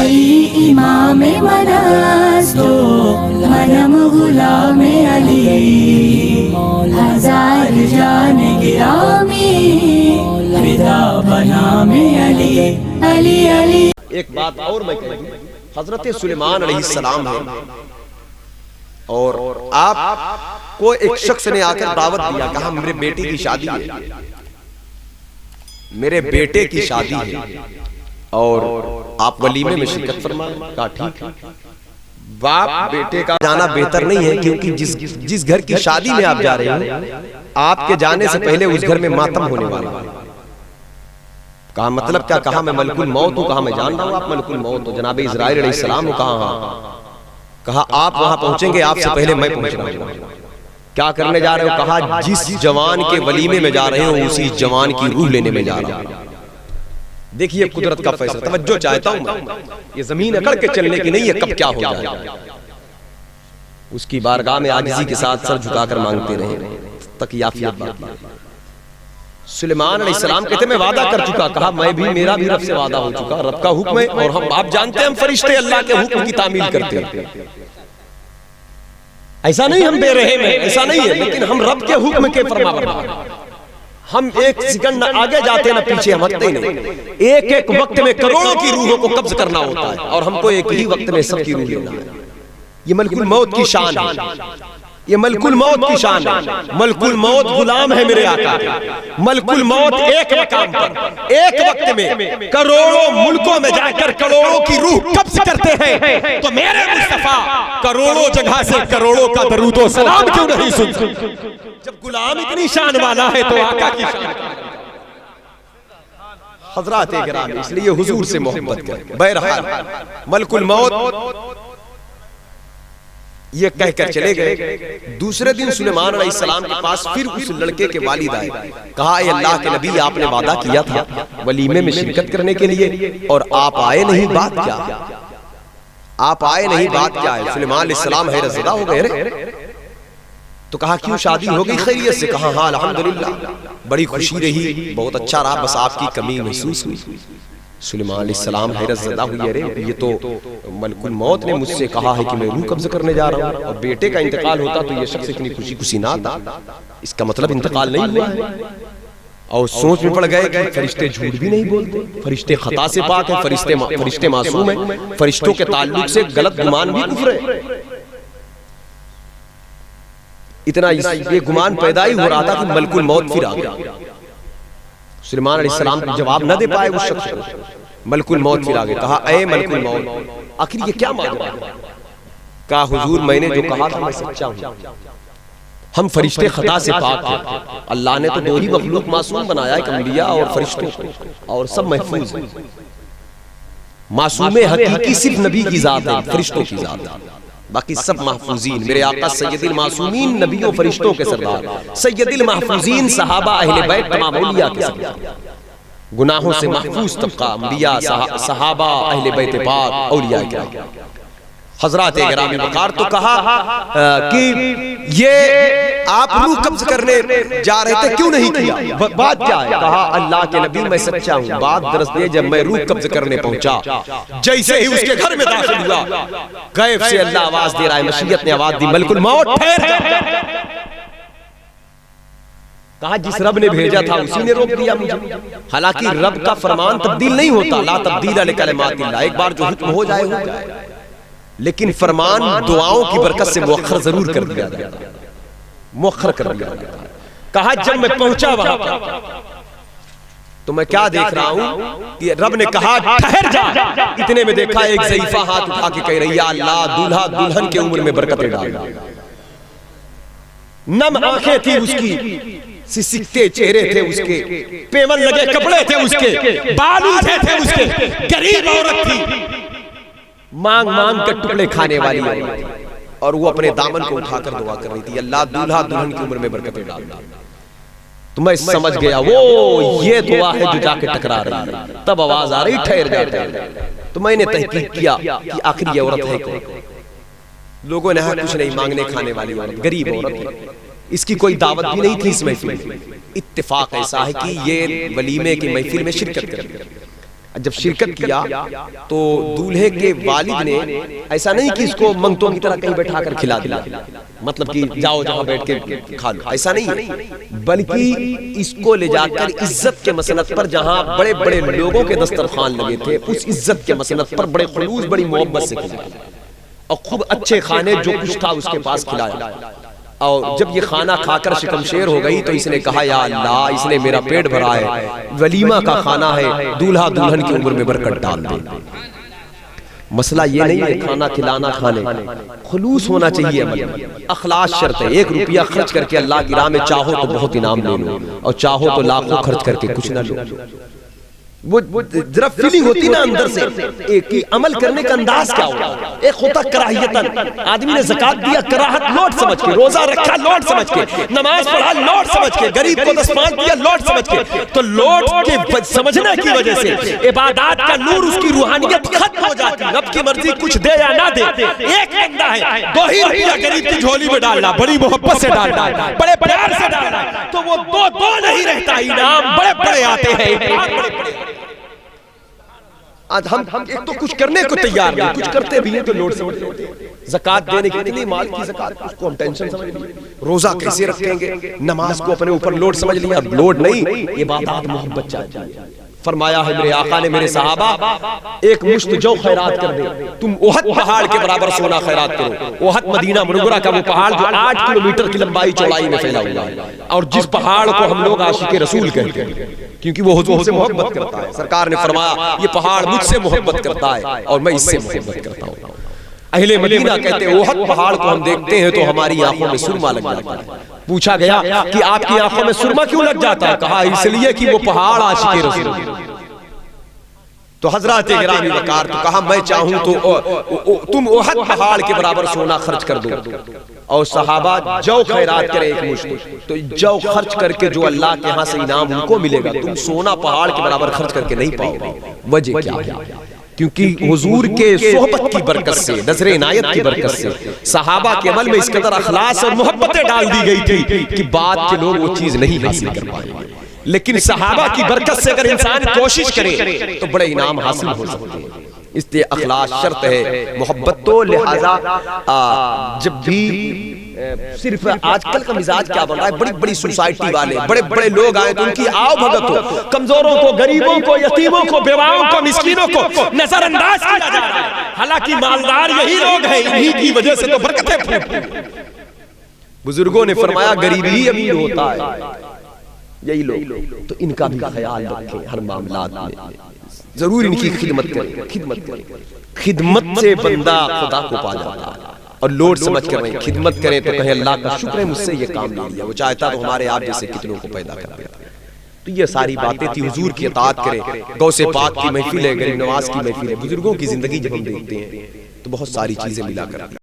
علی امام منستو منم غلام علی ہزار جان گرامی فدا بنام علی علی علی۔ ایک بات اور میں کہوں، حضرت سلیمان علیہ السلام ہے اور آپ کو ایک شخص نے آ کر دعوت دیا، کہا میرے بیٹے کی شادی ہے، میرے بیٹے کی شادی ہے اور آپ ولیمے میں شرکت فرمائیں۔ کہا ٹھیک ہے۔ باپ بیٹے کا جانا بہتر نہیں ہے، کیونکہ جس گھر کی شادی میں آپ جا رہے ہیں آپ کے جانے سے پہلے اس گھر میں ماتم ہونے والا ہے۔ کہا مطلب کیا؟ کہا میں ملک الموت ہوں۔ کہا میں جان رہا ہوں آپ ملک الموت ہو۔ جناب اسرائیل علیہ السلام ہو۔ کہا ہاں۔ کہا آپ وہاں پہنچیں گے، آپ سے پہلے میں پہنچ رہا ہوں۔ کیا کرنے جا رہے ہو؟ کہا جس جوان کے ولیمے میں جا رہے ہوں اسی جوان کی روح لینے میں جا رہا ہوں۔ دیکھیے قدرت کا فیصلہ، توجہ چاہتا ہوں میں، یہ زمین اکڑ کے چلنے کی نہیں ہے، کب کیا ہو جائے۔ اس کی بارگاہ میں عاجزی کے ساتھ سر جھکا کر مانگتے رہے تک یافیت باقی۔ سلیمان علیہ السلام کہتے میں وعدہ کر چکا۔ کہا میں بھی، میرا بھی رب سے وعدہ ہو چکا، رب کا حکم ہے اور ہم آپ جانتے ہیں ہم فرشتے اللہ کے حکم کی تعمیل کرتے ہیں۔ ایسا نہیں ہم بے رحم ہیں، ایسا نہیں ہے، لیکن ہم رب کے حکم کے فرما بردار ہیں۔ ہم ایک سیکنڈ نہ آگے جاتے ہیں نہ پیچھے، ہم ہٹتے نہیں۔ ایک ایک وقت میں کروڑوں کی روحوں کو قبض کرنا ہوتا ہے اور ہم کو ایک ہی وقت میں سب کی روح لینا ہے۔ یہ ملک الموت کی شان ہے، یہ ملک الموت کی شان ہے۔ ملک الموت غلام ہے میرے آقا کے۔ ملک الموت ایک مقام پر ایک وقت میں کروڑوں ملکوں میں جا کر کروڑوں کی روح قبض کرتے ہیں، تو میرے مصطفیٰ کروڑوں جگہ سے کروڑوں کا درود و سلام کیوں نہیں سنتے؟ جب غلام اتنی شان والا ہے تو آقا کی شان۔ حضرات کرام اس لیے حضور سے محبت کریں۔ بہرحال ملک الموت یہ کہہ کر چلے گئے۔ دوسرے دن سلیمان علیہ السلام کے پاس پھر اس لڑکے کے والد آئے۔ کہا اے اللہ کے نبی آپ نے وعدہ کیا تھا ولیمے میں شرکت کرنے کے لیے اور آپ آئے نہیں، بات کیا؟ آپ آئے نہیں، بات کیا ہے؟ سلیمان علیہ السلام حیرت زدہ ہو گئے۔ تو کہا کیوں شادی ہو گئی خیریت سے؟ کہا ہاں الحمدللہ بڑی خوشی رہی، بہت اچھا رہا، بس آپ کی کمی محسوس ہوئی۔ سلیمان علیہ السلام حیرت زدہ ہوئی، ارے یہ تو ملک الموت نے مجھ سے کہا ہے کہ میں روح قبض کرنے جا رہا ہوں، اور بیٹے کا انتقال ہوتا تو یہ شخص اتنی خوشی خوشی نہ آتا، اس کا مطلب انتقال نہیں ہوا ہے۔ اور سوچ میں پڑ گئے کہ فرشتے جھوٹ بھی نہیں بولتے، فرشتے خطا سے پاک ہیں، فرشتے معصوم ہیں، فرشتوں کے تعلق سے غلط گمان بھی کفر ہے۔ اتنا یہ گمان پیدا ہی ہو رہا تھا کہ ملک الموت پھر آ گیا۔ سلیمان علیہ السلام کو جواب نہ دے پائے اس شخص کو، ملک الموت پھر آ گیا۔ کہا اے ملک الموت آخر یہ کیا مانگ رہا ہے؟ کہا حضور میں نے جو کہا تھا میں سچا ہوں، ہم فرشتے خطا سے پاک ہیں، اللہ نے تو دو ہی مخلوق معصوم بنایا ہے، انبیاء اور فرشتوں کو، اور سب محفوظ ہیں۔ معصوم حقیقی صرف نبی کی ذات ہے، فرشتوں کی ذات ہے، باقی سب محفوظین۔ میرے آقا سید المعصومین نبیوں فرشتوں کے سردار، سید المحفوظین صحابہ اہل بیت تمام اولیاء کے سردار، گناہوں سے محفوظ طبقہ انبیاء صحابہ اہل بیت پاک اولیاء کرام۔ حضرات گرامی وقار تو کہا کہ یہ آپ روح قبض کرنے جا رہے تھے کیوں نہیں کیا؟ بات کیا ہے؟ کہا اللہ کے نبی میں سچا ہوں، بات درست ہے جب میں روح قبض کرنے پہنچا جیسے ہی اس کے گھر میں داخل ہوا غیب سے اللہ آواز دے رہا ہے، مشیت نے آواز دی ملک الموت ٹھہر جا۔ کہا جس رب نے بھیجا تھا اسی نے روک دیا مجھے۔ حالانکہ رب کا فرمان تبدیل نہیں ہوتا، لا تبدیل لکلمات اللہ، ایک بار جو حکم ہو جائے ہو جائے، لیکن فرمان دعاؤں کی برکت سے مؤخر ضرور کر دیا جاتا ہے، مؤخر کر دیا جاتا ہے۔ کہا جب میں پہنچا وہاں پر تو میں کیا دیکھ رہا ہوں کہ رب نے کہا ٹھہر جا، اتنے میں دیکھا ایک ضعیفہ ہاتھ اٹھا کے کہہ رہی ہے اللہ دولہا دلہن کے عمر میں برکتیں ڈال، نم آنکھیں تھی اس کی، سکتے چہرے تھے اس کے، پیمن لگے کپڑے تھے اس کے، بال الجھے تھے اس کے، غریب عورت تھی، مانگ مانگ کر ٹکڑے کھانے والی عورت، اور وہ اپنے دامن کو اٹھا کر دعا کر رہی تھی اللہ دولہا دلہن کی عمر میں برکتیں ڈال۔ تو میں سمجھ گیا وہ یہ دعا ہے جو جا کے ٹکرا رہی ہے، تب آواز آ رہی ٹھہر جا۔ تو میں نے تحقیق کیا کہ آخر یہ عورت ہے کون؟ لوگوں نے کچھ نہیں، مانگنے کھانے والی عورت، غریب عورت ہے، اس کی کوئی دعوت بھی نہیں تھی اس محفل میں۔ اتفاق ایسا ہے کہ یہ ولیمے کی محفل میں شرکت کر جب شرکت کیا تو دولہے کے والد نے ایسا نہیں کہ اس کو منگتوں کی طرح کہیں بیٹھا کر کھلا دیا، مطلب کہ جاؤ جہاں بیٹھ کے کھا لو، ایسا نہیں، بلکہ اس کو لے جا کر عزت کے مسند پر جہاں بڑے بڑے لوگوں کے دسترخوان لگے تھے اس عزت کے مسند پر بڑے خلوص بڑی محبت سے کھلایا، اور خوب اچھے کھانے جو کچھ تھا اس کے پاس کھلایا۔ اور جب یہ کھانا کھا کر شکمشیر ہو گئی تو اس نے کہا یا اللہ اس نے میرا پیٹ بھرا ہے، ولیمہ کا کھانا ہے، دولہا دلہن کی عمر میں برکت ڈال دے۔ مسئلہ یہ نہیں ہے کھانا کھلانا کھانے، خلوص ہونا چاہیے عمل، اخلاص شرط ہے۔ 1 روپیہ خرچ کر کے اللہ کی راہ میں چاہو تو بہت انعام لے لو، اور چاہو تو لاکھوں خرچ کر کے کچھ نہ لو۔ وہ ذرا فیلنگ ہوتی نا اندر سے، ایک عمل کرنے کا انداز کیا ہوگا؟ ایک ہوتا کراہیتاً، آدمی نے زکات دیا کراہت لوٹ سمجھ کے، روزہ رکھا لوٹ سمجھ کے، نماز پڑھا لوٹ سمجھ کے، غریب کو دستمال دیا لوٹ سمجھ کے، تو لوٹ کے سمجھنے کی وجہ سے عبادات کا نور اس کی روحانیت ختم ہو جاتی ہے۔ رب کی مرضی کچھ دے یا نہ دے، ایک بندہ ہے 2 ہی روپیہ غریب کی جھولی میں ڈالنا، بڑی محبت سے ڈالنا ہے، بڑے پیار سے ڈالنا ہے، تو وہ دو نہیں رہتا، انعام بڑے بڑے آتے ہیں۔ آج ہم ایک تو کچھ کرنے کو تیار نہیں، کچھ کرتے بھی ہیں تو لوٹ سمجھ لیتے ہیں۔ زکات دینے کی اتنی مال کی زکات اس کو ہم ٹینشن سمجھ لیں، روزہ کیسے رکھیں گے، نماز کو اپنے اوپر لوڈ سمجھ لیا، اب لوڈ نہیں، عبادات محبت چاہتی ہے۔ فرمایا ہے میرے آقا نے میرے صحابہ 1 مشت جو خیرات کر دے، تم احد پہاڑ کے برابر سونا خیرات کرو۔ احد مدینہ منورہ کا وہ پہاڑ جو 8 کلومیٹر کی لمبائی چوڑائی میں پھیلا ہوا ہے، اور جس پہاڑ کو ہم لوگ عاشق رسول کہتے ہیں کیونکہ وہ حضور سے محبت کرتا ہے۔ سرکار نے فرمایا یہ پہاڑ مجھ سے محبت کرتا ہے اور میں اس سے محبت کرتا ہوں۔ اہل مدینہ کہتے ہیں احد پہاڑ کو ہم دیکھتے ہیں تو ہماری آنکھوں میں سرما لگ جاتا ہے۔ پوچھا گیا کہ آپ کی آنکھوں میں سرما کیوں لگ جاتا ہے؟ کہا اس لیے کہ وہ پہاڑ عاشق رسول ہے۔ تو حضرات گرامی وقار تو کہا میں چاہوں تو تم احد پہاڑ کے برابر سونا خرچ کر دو، اور صحابہ جو خیرات کرے 1 مشت، تو جو خرچ کر کے جو اللہ کے ہاں سے انعام ان کو ملے گا، تم سونا پہاڑ کے برابر خرچ کر کے نہیں پاؤ گے۔ وجہ کیا ہے؟ کیونکہ حضور کے صحبت کی برکت سے، نظر عنایت کی برکت سے صحابہ کے عمل میں اس قدر اخلاص اور محبتیں ڈال دی گئی تھی کہ بعد کے لوگ وہ چیز نہیں حاصل کر پائیں گے، لیکن صحابہ کی برکت سے اگر انسان کوشش کرے تو بڑے انعام حاصل ہو سکتے ہیں۔ اس لیے اخلاص شرط ہے، محبت تو لہذا جب بھی صرف آج کل کا مزاج کیا بن رہا ہے، بڑی بڑی سوسائٹی والے بڑے بڑے لوگ آئے تو ان کی آؤ بھگت ہو، کمزوروں کو، غریبوں کو، یتیموں کو، بیواؤں کو، مسکینوں کو نظر انداز کیا جا رہا ہے، حالانکہ مالدار یہی لوگ ہیں، انہی کی وجہ سے تو برکتیں پھوٹتی ہیں۔ بزرگوں نے فرمایا غریب ہی امیر ہوتا ہے، یہی لوگ، تو ان کا بھی خیال رکھیں ہر معاملات میں، ضرور ان کی خدمت کریں۔ خدمت سے بندہ خدا کو پا جاتا ہے، اور لوٹ سمجھ کر رہیں خدمت کریں تو کہیں اللہ کا شکر ہے مجھ سے یہ کام لے لیا، وہ چاہتا تو ہمارے آپ جیسے کتنوں کو پیدا کر دیتا۔ تو یہ ساری باتیں تھی، حضور کی اطاعت کریں، غوث پاک کی محفل ہے، غریب نواز کی محفل ہے، بزرگوں کی زندگی جب ہم دیکھتے ہیں تو بہت ساری چیزیں ملا کر